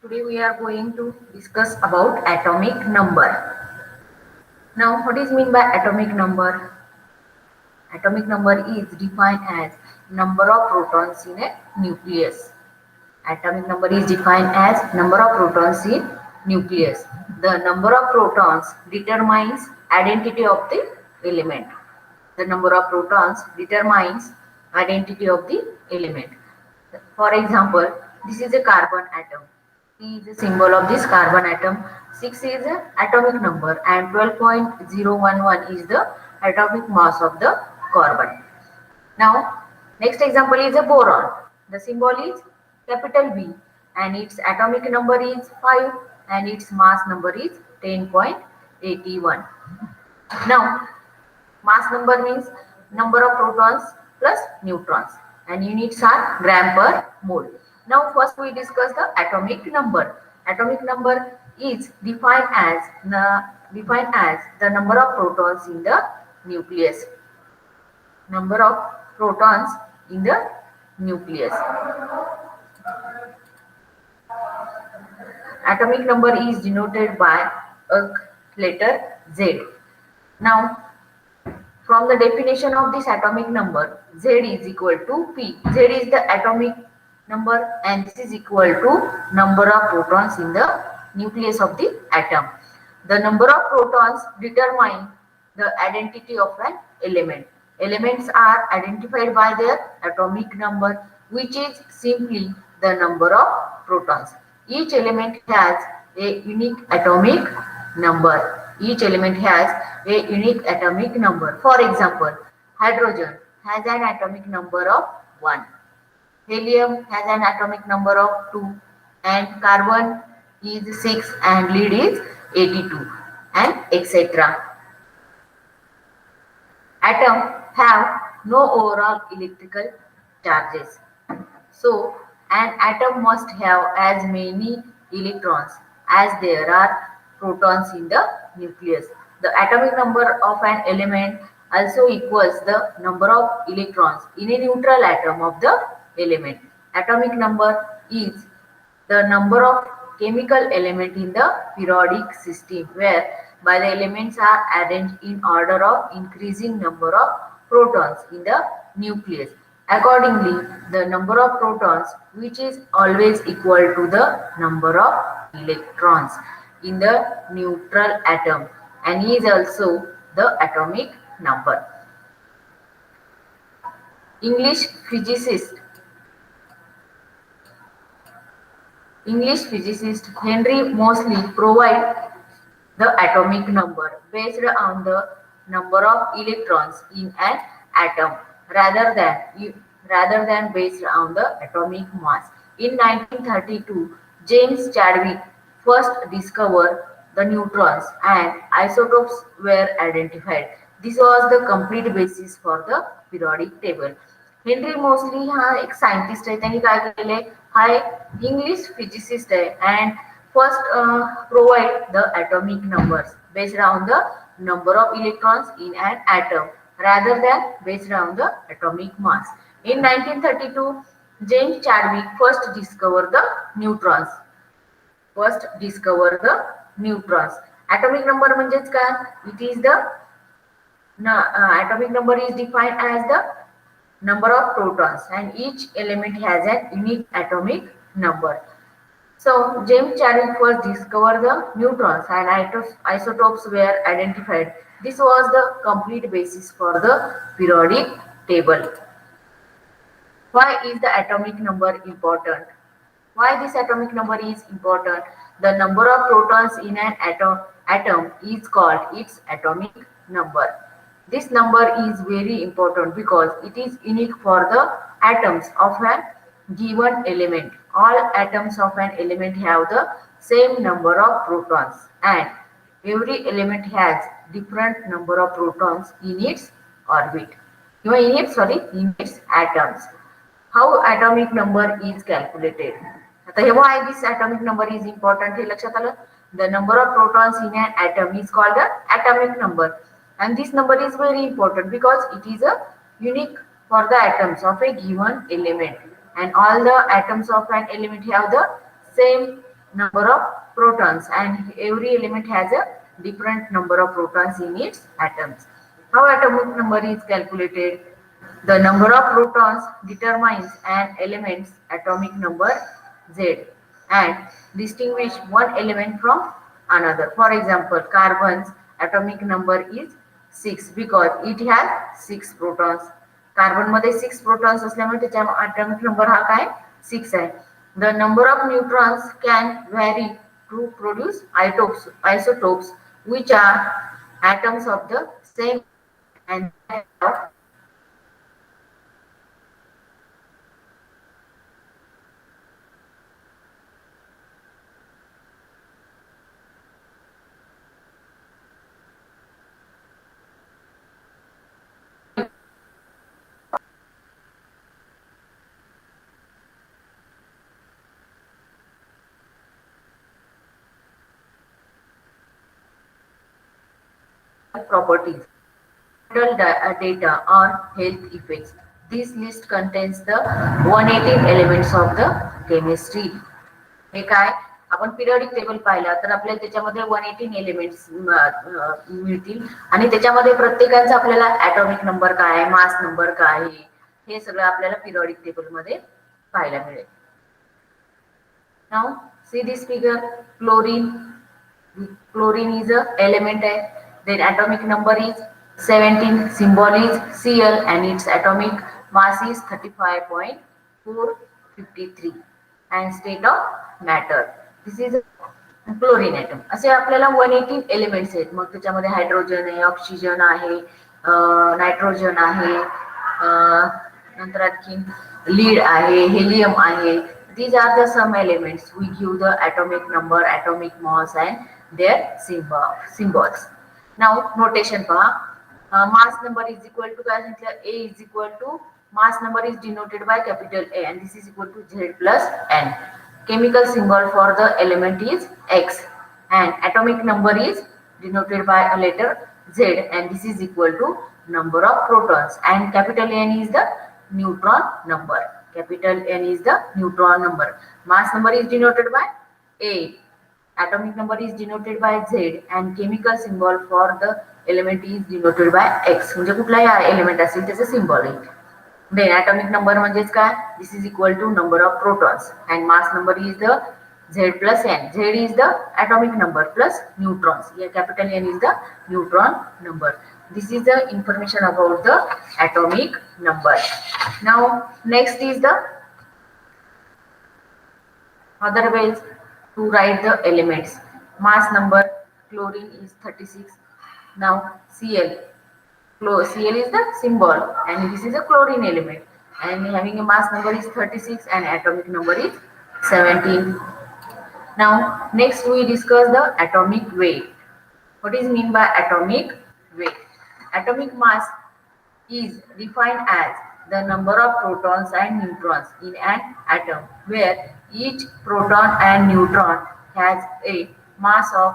Today we are going to discuss about atomic number. Now, what is mean by atomic number? Atomic number is defined as number of protons in a nucleus. Atomic number is defined as number of protons in nucleus. The number of protons determines identity of the element. The number of protons determines identity of the element. For example, this is a carbon atom. C is a symbol of this carbon atom. 6 is an atomic number and 12.011 is the atomic mass of the carbon. Now, next example is a boron. The symbol is capital B and its atomic number is 5 and its mass number is 10.81. Now, mass number means number of protons plus neutrons and units are gram per mole. Now first we discuss the atomic number. Atomic number is defined as the number of protons in the nucleus. Number of protons in the nucleus. Atomic number is denoted by a letter Z. Now, from the definition of this atomic number, Z is equal to P. Z is the atomic number and this is equal to number of protons in the nucleus of the atom. The number of protons determine the identity of an element. Elements are identified by their atomic number, which is simply the number of protons. Each element has a unique atomic number. Each element has a unique atomic number. For example, hydrogen has an atomic number of 1. Helium has an atomic number of 2 and carbon is 6 and lead is 82 and etc. Atoms have no overall electrical charges. So, an atom must have as many electrons as there are protons in the nucleus. The atomic number of an element also equals the number of electrons in a neutral atom of the element. Atomic number is the number of chemical element in the periodic system whereby the elements are arranged in order of increasing number of protons in the nucleus. Accordingly, the number of protons which is always equal to the number of electrons in the neutral atom and is also the atomic number. English physicist Henry Moseley provide the atomic number based on the number of electrons in an atom rather than based on the atomic mass. In 1932, James Chadwick first discovered the neutrons and isotopes were identified. This was the complete basis for the periodic table. Henry Moseley हा एक scientist आहे. त्यांनी काय केले, हा एक English physicist आहे and first provide the atomic numbers based on the number of electrons in an atom rather than based on the atomic mass. In 1932, James Chadwick first discovered the neutrons. Atomic number म्हणजेच काय? It is the atomic number is defined as the number of protons and each element has an unique atomic number. So James Chadwick first discovered the neutrons and isotopes were identified. This was the complete basis for the periodic table. Why is the atomic number important? Why this atomic number is important? The number of protons in an atom is called its atomic number. This number is very important because it is unique for the atoms of a given element. All atoms of an element have the same number of protons and every element has different number of protons in its orbit. In its atoms. How atomic number is calculated? आता why this atomic number is important हे लक्षात आलं. The number of protons in an atom is called the atomic number. And this number is very important because it is a unique for the atoms of a given element and all the atoms of an element have the same number of protons, and every element has a different number of protons in its atoms. How atomic number is calculated? The number of protons determines an element's atomic number Z and distinguish one element from another. For example, carbon's atomic number is 6 because it has 6 protons. Carbon मध्ये 6 protons असल्यामुळे त्याचा atomic number हा काय 6 आहे. The number of neutrons can vary to produce isotopes which are atoms of the same and properties, data or health effects. This list contains the 118 elements of the chemistry. हे काय आपण periodic table पाहिला तर आपल्याला त्याच्यामध्ये 118 elements मिळतील आणि त्याच्यामध्ये प्रत्येकाचा आपल्याला ॲटॉमिक नंबर काय आहे, मास नंबर काय आहे, हे सगळं आपल्याला पिरियडिक टेबल मध्ये पाहायला मिळेल. Now see this figure. Chlorine is a element है. Then atomic number is 17, symbol is Cl and its atomic mass is 35.453 and state of matter. This is a chlorine atom. असे आपल्याला 118 elements आहेत. मग त्याच्यामध्ये hydrogen आहे, oxygen आहे, nitrogen आहे, नंतर आणखी लीड आहे, हेलियम आहे. These are the some elements. We give the atomic number, atomic mass and their symbols. Now notation पहा. Mass number is equal to काय सांगितलं, A is equal to mass number is denoted by capital A and this is equal to Z plus N. Chemical symbol for the element is X and atomic number is denoted by a letter Z and this is equal to number of protons and capital N is the neutron number. Capital N is the neutron number. Mass number is denoted by A. Atomic number is denoted by Z and chemical symbol for the element is denoted by X. म्हणजे कुठलाही element असेल त्याचा symbol आहे. Then atomic number म्हणजेच काय? This is equal to number of protons and mass number is the Z plus N. Z is the atomic number plus neutrons. Here capital N is the neutron number. This is the information about the atomic number. Now next is the other ways to write the elements. Mass number, chlorine is 36. Now Cl. Cl is the symbol and this is a chlorine element and having a mass number is 36 and atomic number is 17. Now next we discuss the atomic weight. What is mean by atomic weight? Atomic mass is defined as the number of protons and neutrons in an atom where each proton and neutron has a mass of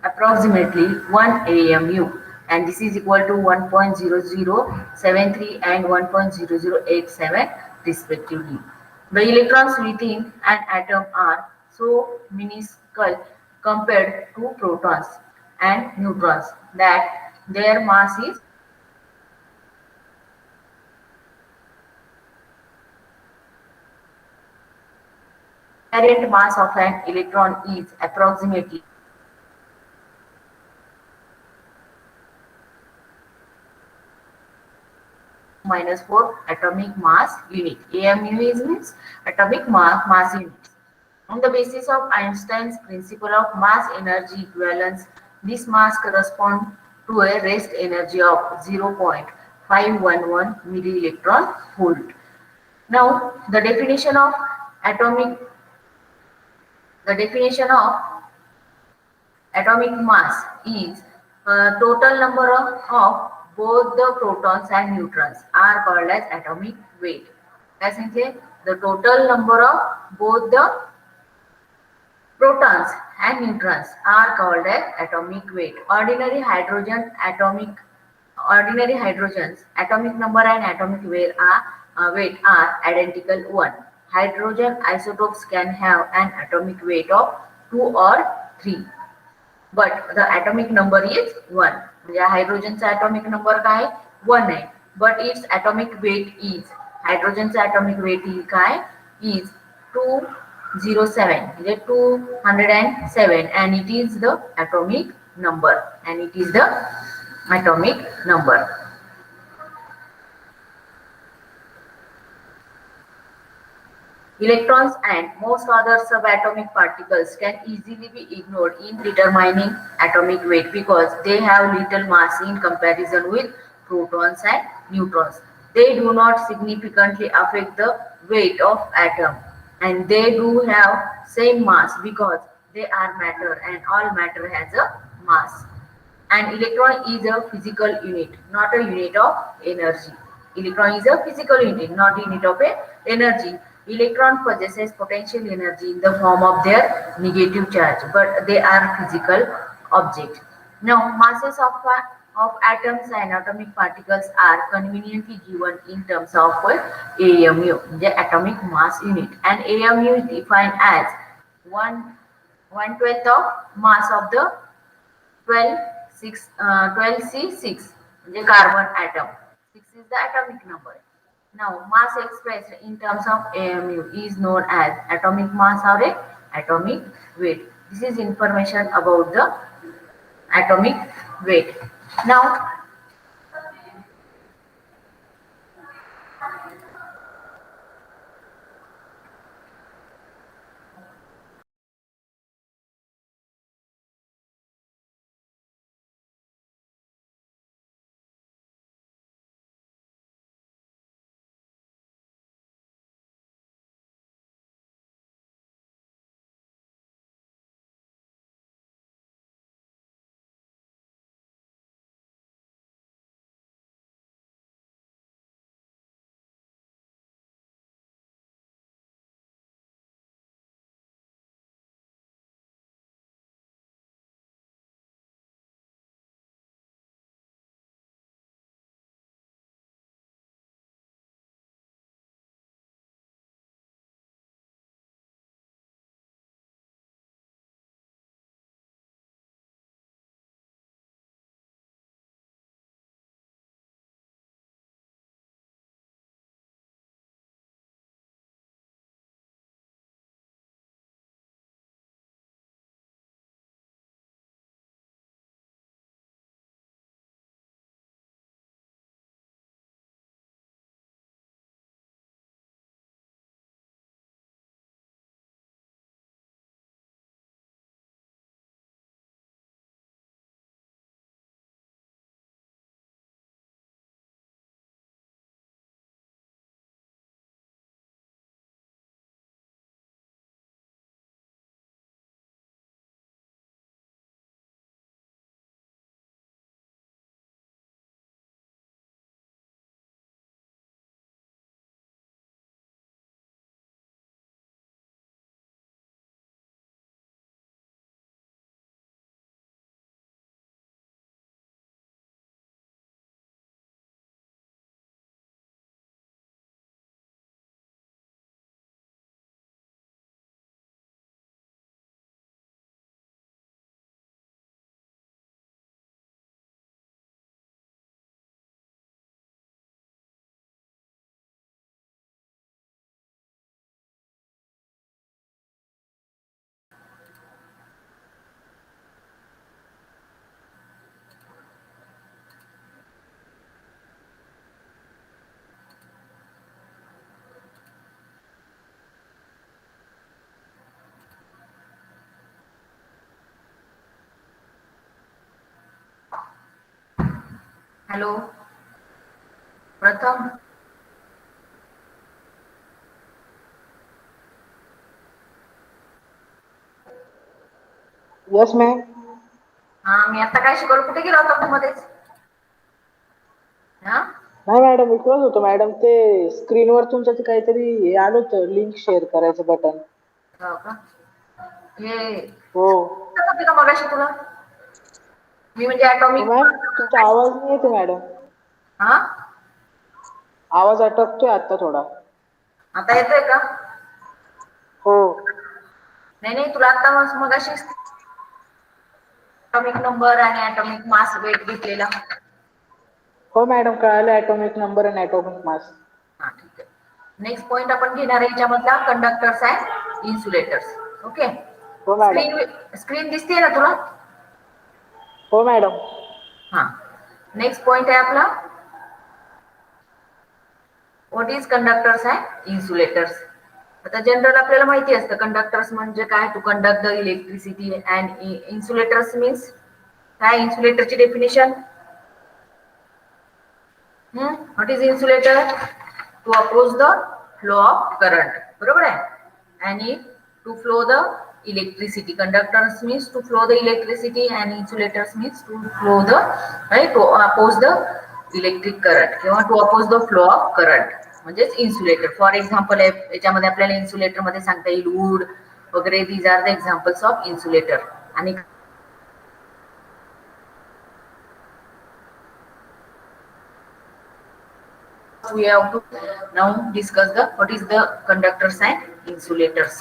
approximately 1 AMU and this is equal to 1.0073 and 1.0087 respectively. The electrons within an atom are so minuscule compared to protons and neutrons that their mass is apparent mass of an electron is approximately -4 atomic mass unit. AMU is means atomic mass units. On the basis of Einstein's principle of mass energy equivalence, this mass corresponds to a rest energy of 0.511 millielectron volt. Now the definition of atomic mass is total number of both the protons and neutrons are called as atomic weight. As in say, the total number of both the protons and neutrons are called as atomic weight. Ordinary hydrogen's atomic number and atomic weight are identical 1. hydrogen isotopes can have an atomic weight of 2 or 3, but the atomic number is 1. म्हणजे हायड्रोजनचा atomic number काय 1 आहे, but its atomic weight is, हायड्रोजनचा atomic weight काय is 207, म्हणजे 207, and it is the atomic number, and it is the atomic number. Electrons and most other subatomic particles can easily be ignored in determining atomic weight because they have little mass in comparison with protons and neutrons. They do not significantly affect the weight of atom, and they do have same mass because they are matter, and all matter has a mass. An electron is a physical unit, not a unit of energy. Electron is a physical unit, not a unit of energy. Electron possesses potential energy in the form of their negative charge, but they are physical objects. Now, masses of atoms and atomic particles are conveniently given in terms of AMU, the atomic mass unit, and AMU is defined as 1/12 of mass of the 12C6, the carbon atom. 6 is the atomic number. Now, mass expressed in terms of AMU is known as atomic mass or atomic weight. This is information about the atomic weight. Now, hello, Pratham. Yes ma'am. मी आता काय शिकवलं, कुठे गेला होता तू मध्येच? नाही मॅडम, इकडंच होतो मॅडम. ते स्क्रीनवर तुमचं ते काहीतरी हे आलं होतं, लिंक शेअर करायचं बटन. हो का? हे हो का मगाशी तुला मी म्हणजे ॲटॉमिक. मॅम, तुमचा आवाज नाही येते मॅडम. हा, आवाज अटकतोय आता थोडा. आता येतोय का? नाही नाही, तुला आता मगाशी ॲटॉमिक नंबर आणि ॲटॉमिक मास वेट घेतलेला. हो मॅडम, कळालं ॲटॉमिक नंबर आणि ॲटॉमिक मास. हा ठीक आहे. नेक्स्ट पॉइंट आपण घेणार आहे याच्यामधला कंडक्टर्स अँड इन्सुलेटर्स. ओके. हो मॅडम. स्क्रीन दिसते ना तुला? हो मॅडम. हा. नेक्स्ट पॉइंट आहे आपला what is conductors and insulators. आता जनरल आपल्याला माहिती असतं कंडक्टर्स म्हणजे काय, to conduct the electricity, and insulators means काय, इन्सुलेटरची definition. What is insulator? To oppose the flow of current, बरोबर आहे. आणि to flow the electricity. Conductors means to flow the electricity and insulators means to flow the, to oppose the electric current किंवा to oppose the flow of current म्हणजेच insulator. For example याच्यामध्ये आपल्याला insulator मध्ये सांगता येईल wood वगैरे. These are the examples of insulator. आणि we have to now discuss the what is the conductors and insulators.